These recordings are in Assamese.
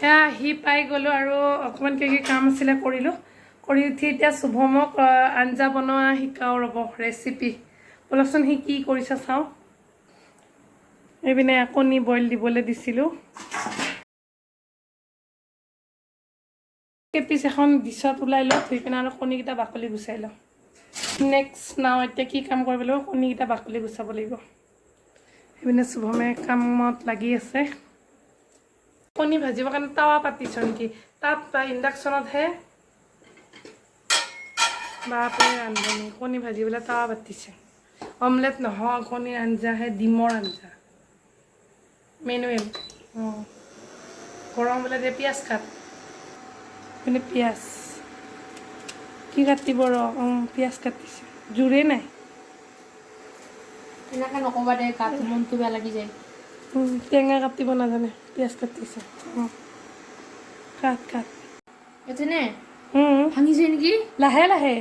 সেয়া আহি পাই গ'লোঁ আৰু অকণমান কি কাম আছিলে কৰিলোঁ কৰি উঠি এতিয়া শুভমক আঞ্জা বনোৱা শিকাওঁ ৰ'ব ৰেচিপি ব'লকচোন সি কি কৰিছে চাওঁ এইপিনে কণী বইল দিবলৈ দিছিলোঁ পিচ এখন ডিছত ওলাই লওঁ ধুই পিনে আৰু কণীকেইটা বাকলি গুচাই লওঁ নেক্সট নাও এতিয়া কি কাম কৰিব লাগিব কণীকেইটা বাকলি গুচাব লাগিব সেইপিনে শুভমে কামত লাগি আছে কণী ভাজিবৰ কাৰণে তাৱা পাতিছোঁ নেকি তাত ইণ্ডাকশ্যনতহে বাপৰে ৰান্ধনি কণী ভাজিবলৈ তাৱা পাতিছে অমলেট নহয় কণীৰ আঞ্জাহে ডিমৰ আঞ্জা মেনুৱেল অঁ গৰম হ'লে দে পিঁয়াজ কাট মানে পিঁয়াজ কি কাটিব ৰ পিঁয়াজ কাটিছে জোৰে নাই এনেকৈ নক'বা দে গাটো মনটো বেয়া লাগি যায় টেঙা কাটিব নাজানে পিঁয়াজ কাটিছে অঁ কাট কাট এতেনে ভাঙিছে নেকি লাহে লাহে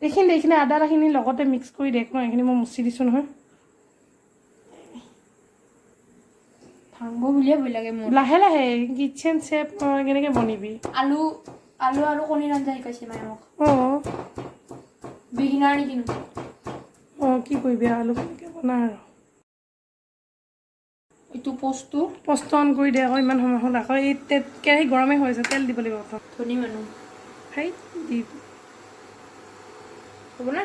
এইখিনি আদাখিনি লগতে মিক্স কৰি দে ন এইখিনি মই মুচি দিছোঁ নহয় ভাঙব বুলিয়ে ভয় লাগে মোৰ লাহে লাহে কিটচেন চেফ কেনেকৈ বনিবি আলু আৰু কণীৰ আঞ্জা শিকাইছে মায়ে মোক অঁ বিগিনাৰ নেকি অঁ কি কৰিবি আলু কেনেকৈ বনা আৰু এইটো পষ্টটো অন কৰি দে আকৌ ইমান সময় হ'ল আকৌ এই কেৰাহী গৰমেই হৈ আছে তেল দিব লাগিব আকৌ ধনী মানুহ সেই দি হ'বনে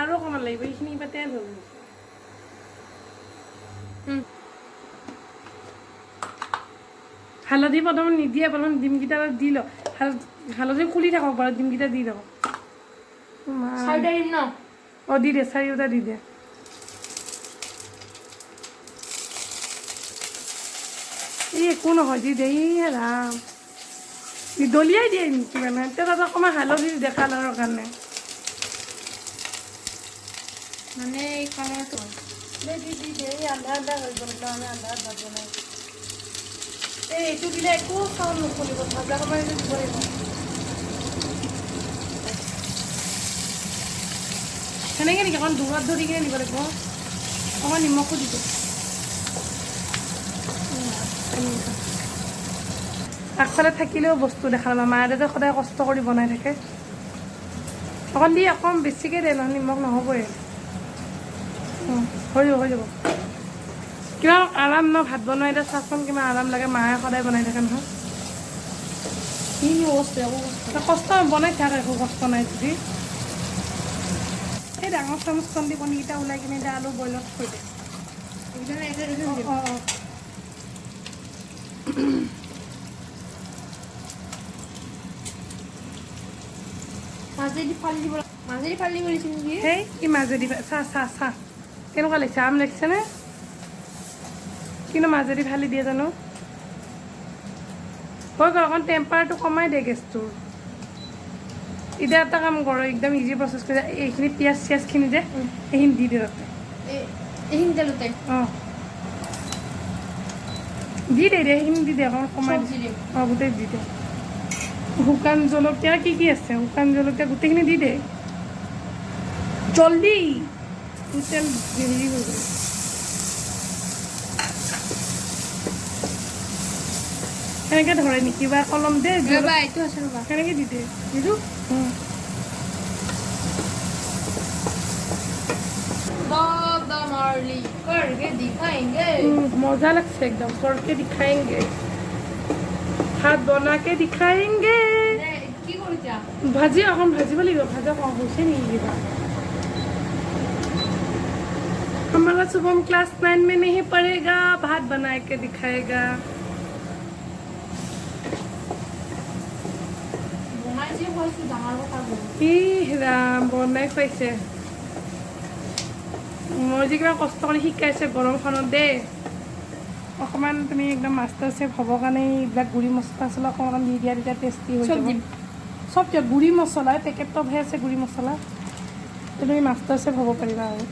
আৰু অকণমান লাগিব এইখিনি কিবা তেল হ'ল হালধি প্ৰথম নিদিয়ে প্ৰথম ডিমকেইটা দি ল হালধি খুলি থাকক বাৰু ডিমকেইটা দি থাকক চাৰিটা দিম ন অঁ দি দে চাৰিওটা দি দে এই একো নহয় দি দে ৰাম দলিয়াই দিয়ে নেকি মানে এতিয়া তাত অকণমান হালধি দি দে কালাৰৰ কাৰণে মানে এই কালাৰটো দে দি দে এই আধা হৈ গ'ল আমি আন্ধাৰত ভাত বনাই এই এইটো দিলে একো চাউল নুশুনিব ভাজা সময় দিব লাগিব সেনেকৈ নেকি অকণ দূৰত ধৰি কিনে দিব লাগিব অকণমান নিমখো দিব আগফালে থাকিলেও বস্তু দেখা নাপায় মাহঁতে সদায় কষ্ট কৰি বনাই থাকে অকণ দি অকণ বেছিকৈ দে নহ'লে নিমখ নহ'বই হৈ যাব কিমান আৰাম ন ভাত বনোৱা এতিয়া চাচোন কিমান আৰাম লাগে মায়ে সদায় বনাই থাকে নহয় কষ্ট বনাই থাক একো কষ্ট নাই যদি এই ডাঙৰ চামুচখন দি কণীকেইটা ওলাই কিনে এতিয়া আলু বইলত থৈ দে অঁ মাজেদি ফালি দিব লাগিছে নেকি সেই কি মাজেদি চাহ কেনেকুৱা লাগিছে আম লাগিছেনে কিন্তু মাজেদি ফালি দিয়ে জানো হৈ গ'ল অকণ টেম্পাৰটো কমাই দে গেছটোৰ এতিয়া এটা কাম কৰ একদম ইজি প্ৰচেছ কৰি এইখিনি পিঁয়াজ চিয়াজখিনি যে এইখিনি দি দে তাতে এইখিনি তেলতে অঁ দি দে সেইখিনি দি দে অকণ কমাই দি অঁ গোটেই দি দে শুকান জলকীয়া কি আছে শুকান জলকীয়া গোটেইখিনি দি দে জলদি তেল হেৰি হৈ গ'ল সেনেকৈ ধৰে নেকি বা কলম দে এইটো আছে ৰ'বা সেনেকৈ দি দে এইটো মজা লাগছে একদম কৰকে দিখাएंगे হাত বনাকে দিখাएंगे কি কৰিছা ভাজি এখন ভাজিব লাগিব ভাজা কম হৈছে নেকি কিবা हमारा शुभम क्लास 9 में नहीं पढ़ेगा भात बना के दिखाएगा राम বনাই খুৱাইছে মই যে কিবা কষ্ট কৰি শিকাইছে গৰমখনত দেই অকণমান তুমি একদম মাষ্টাৰ চেফ হ'বৰ কাৰণে এইবিলাক গুড়ি মছলা চছলা অকণমান দি দিয়া তেতিয়া টেষ্টি হৈ যাব চব দিয়া গুড়ি মছলা পেকেটতহে আছে গুড়ি মছলা তুমি মাষ্টাৰ চেফ হ'ব পাৰিবা আৰু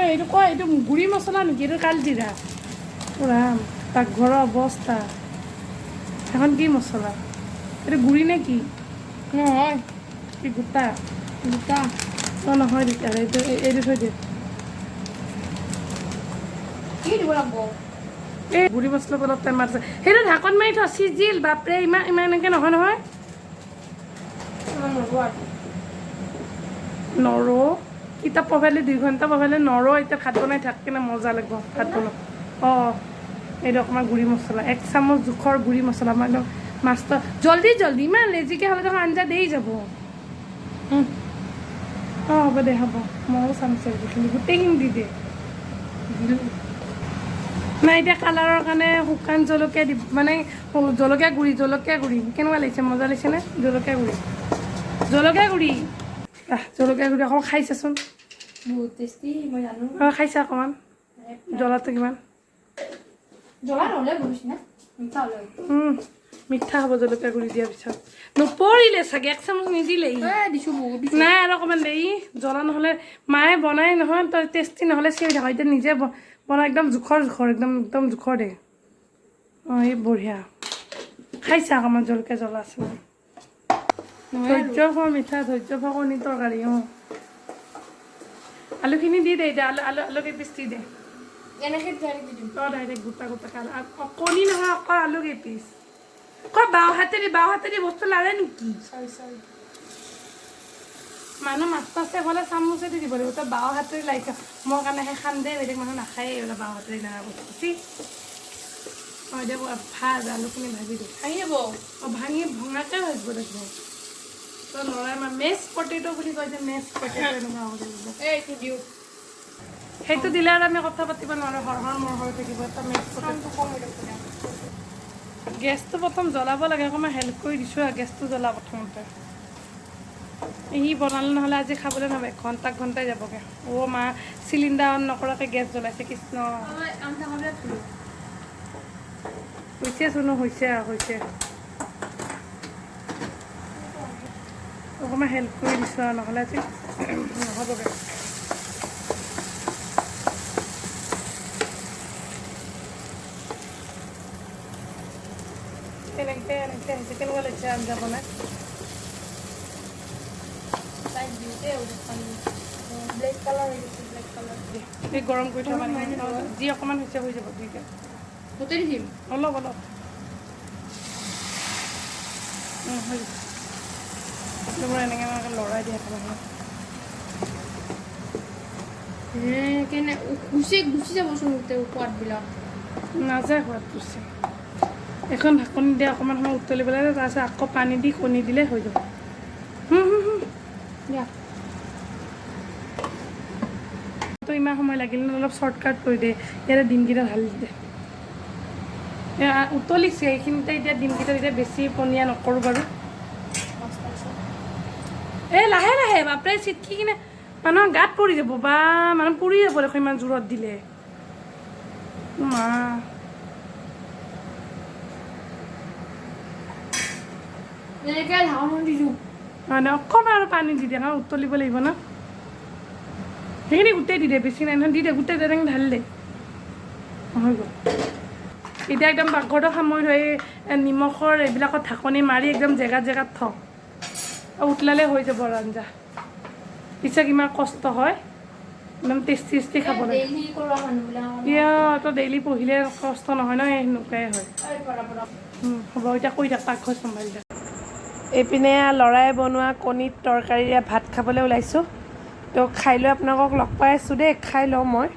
এইটো কোৱা এইটো গুড়ি মছলা নেকি এইটো কালজিৰা পুৰা পাকঘৰৰ অৱস্থা এখন কি মছলা এইটো গুড়ি নে কি নহয় কি গোটা দুটা অঁ নহয় তেতিয়াহ'লে এইটো থৈ দিয়ে কি দিব লাগিব এই গুড়ি মছলা অলপ টাইম মাৰিছে সেইটো ঢাকন মাৰি থ চিজিল বাপৰে ইমান এনেকৈ নহয় নহয় নৰ কিতাপ পঢ়ালে 2 ঘণ্টা পঢ়ালে নৰ এতিয়া ভাত বনাই থাক কিনে মজা লাগিব ভাত বনাব অঁ এইটো অকণমান গুড়ি মছলা 1 চামুচ জোখৰ গুড়ি মছলা মই একদম মাছটো জল্দি ইমান লেজিকৈ হ'লে দেখোন আঞ্জা দেই যাব অঁ হ'ব দে হ'ব ময়ো চাম চাইখিনি গোটেইখিনি দি দে নাই এতিয়া কালাৰৰ কাৰণে শুকান জলকীয়া দি মানে জলকীয়া গুড়ি কেনেকুৱা লাগিছে মজা লাগিছেনে জলকীয়া গুড়ি জলকীয়া গুড়ি অকণমান খাইছাচোন বহুত টেষ্টি মই জানো অঁ খাইছা অকণমান জ্বলাটো কিমান জ্বলা নহ'লে বুজিছ না মিঠা হ'লে মিঠা হ'ব জলকীয়া গুড়ি দিয়াৰ পিছত নপৰিলে চাগে 1 চামুচ নিদিলেই দিছোঁ বহুত নাই আৰু অকণমান দেৰি জ্বলা নহ'লে মায়ে বনাই নহয় তই টেষ্টি নহ'লে চিঞৰি থাক এতিয়া নিজে বনাই একদম জোখৰ একদম জোখৰ দে অঁ এই বঢ়িয়া খাইছা অকণমান জলকীয়া জ্বলা আছে ধৈৰ্য খোৱা মিঠা ধৈৰ্য খোৱা কণী তৰকাৰী অঁ আলুখিনি দি দে এতিয়া আলু কেইপিচ দি দে এনেকৈ ডাইৰেক্ট দিম অঁ ডাইৰেক্ট গোটা কণী নহয় অকল আলু কেইপিচ বাওঁ হাতেদি বস্তু লাৰে নেকি চাই মানুহ মাছ হ'লে চামুচেদি দিব লাগিব তই বাওঁ হাতেদি লাগিছে মোৰ কাৰণে সেই খান্দে বেলেগ মানুহ নাখায়েই এইবিলাক বাওঁ হাতেদি লগা বস্তু অঁ এতিয়া ভাজ আলুখিনি ভাজি দে ভাঙি যাব অঁ ভঙাকৈ ভাজিব লাগিব তই ল'ৰাই মেছ পটেটো বুলি কয় যে মেছ পটেটো এনেকুৱা হ'ব লাগিব এইটো দিওঁ সেইটো দিলে আৰু আমি কথা পাতিব নোৱাৰোঁ হৰ মোৰ থাকিব এটা মেছ পটেটো কম হৈ যাব গেছটো প্ৰথম জ্বলাব লাগে অকণমান হেল্প কৰি দিছোঁ আৰু গেছটো জ্বলা প্ৰথমতে সি বনালে নহ'লে আজি খাবলৈ নহয় ঘণ্টাই যাবগৈ অঁ মা চিলিণ্ডাৰ অন নকৰাকৈ গেছ জ্বলাইছে কৃষ্ণ হৈছে চোনো হৈছে অকণমান হেল্প কৰি দিছোঁ আৰু নহ'লে আজি নহ'বগৈ এনেকৈ হৈছে কেনেকুৱা লাগিছে আঞ্জা বনাই ব্লেক কালাৰ হৈ গৈছে ব্লেক কালাৰ এই গৰম কৰি থোৱা যি অকণমান হৈছে হৈ যাব দুইটা গোটেই দিম অলপ হৈ এনেকৈ লৰাই দিয়া খাব কেনে গুচি যাবচোন গোটেই সোৱাদবিলাক নাযায় সোৱাদ গুচি এখন ঢাকনি দিয়ে অকণমান সময় উতলিব লাগে তাৰপিছত আকৌ পানী দি কণী দিলে হৈ যাব দিয়া তো ইমান সময় লাগিল অলপ শ্বৰ্টকাট কৰি দে ইয়াতে ডিমকেইটা ঢালি দে উতলিছে এইখিনিতে এতিয়া ডিমকেইটা এতিয়া বেছি পনীয়া নকৰোঁ বাৰু এই লাহে বাপৰে চিটকি কিনে মানুহৰ গাত পৰি যাব বা মানুহ পুৰি যাব দেখোন ইমান জোৰত দিলে মা এনেকৈ ঢাকন দিছোঁ মানে অকণমান আৰু পানী দি দিয়ে কাৰণ উতলিব লাগিব ন সেইখিনি গোটেই দি দে বেছি নাই নহয় দি দে গোটেই তেনেকৈ ঢালি দে হৈ গ'ল এতিয়া একদম পাকঘৰটো সামৰি থৈ নিমখৰ এইবিলাকত ঢাকনি মাৰি একদম জেগাত থ উতলালে হৈ যাব আৰু আঞ্জা পিছে কিমান কষ্ট হয় একদম টেষ্টি খাব লাগে তো ডেইলি পঢ়িলে কষ্ট নহয় ন সেনেকুৱাই হয় হ'ব এতিয়া কৈ থাক পাকঘৰ চম্ভালি থাক এইপিনে ল'ৰাই বনোৱা কণীত তৰকাৰীৰে ভাত খাবলৈ ওলাইছোঁ তো খাই লৈ আপোনালোকক লগ পাই আছোঁ দেই খাই লওঁ মই